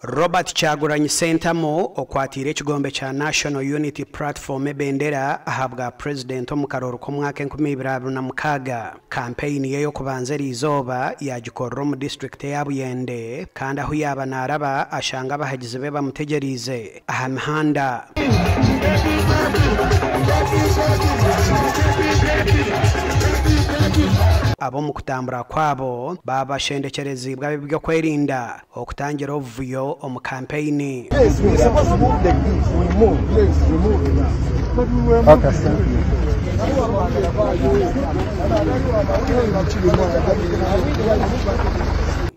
Robert Kyagulanyi Ssentamu okwatira ekigombe kya National Unity Platform ebendera ahabwa President omukaroro k'omwaka 2026. Kampeyini ye y'okubanza erizooba yagikorera mu district ya Buyende kandi aho yaba naraba ashanga abahagizi be bamutegerize aha mihanda. Abo mu kutambura kwabo babashendekerezibwa byo kwerinda okutangira ovuyo omu campaign.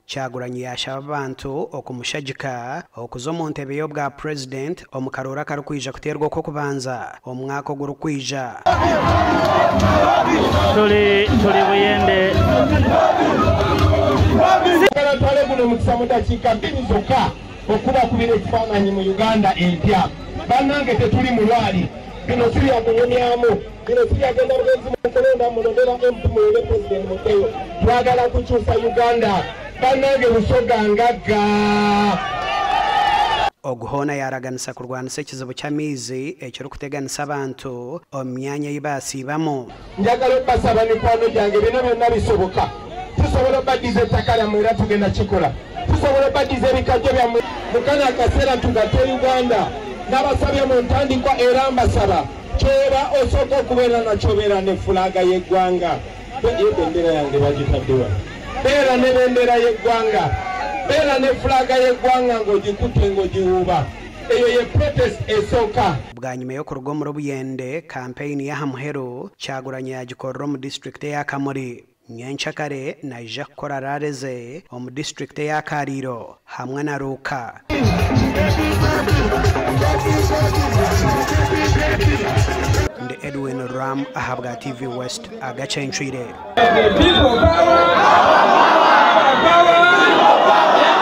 Kyagulanyi yashaba abantu okumushagika okuza mu ntebe y'obwa president omukarora karukwija kuterwa ko kubanza omwaka ogurukwija. Tuli Buyende twale guno mu kisamu dakiika 2 zokka okuba kubira ekifaananyi mu Uganda empya. Bannange tetuli mulwali bino si bya kunyumyamu, bino si byagenda bugenzi mu kulonda mulondera MP mulonde president Muteyo. Twagala kukyusa Uganda. Bannange busoga ngagga. Oguhona yaraganisa kurwanisa ekizibu ky'amizi ekiri kuteganisa abantu omu myanya yibasiibamu. Njagala obbasaba mikwano gyange bino byonna bisoboka. Tusobola obbaddiza ettaka lyammwe era tugenda kikola. Tusobola obbaddiza ebikajjo byammwe mukana akaseera tugatte Uganda. N'abasabye mu ntandikwa era mbasaba kyoba osooka okubeera nakyo beera ne fulaga y'eggwanga. Ebendera yange bagitaddewa. Beera ne bendera y'eggwanga. Beera ne fulaga y'eggwanga ng'ogikutte ng'ogiwuuba. Eyo ye protest esooka. Bwanyuma y'okuruga omuri Buyende kampeyini y'aha Muheru Kyagulanyi yagikorera mu district ya Kamuri. Nyenkyakare naija kukora rareze omu district ya Kariro hamwe na Ruka. Ndi Edwin Ram ahabwa TV West agacenshwire.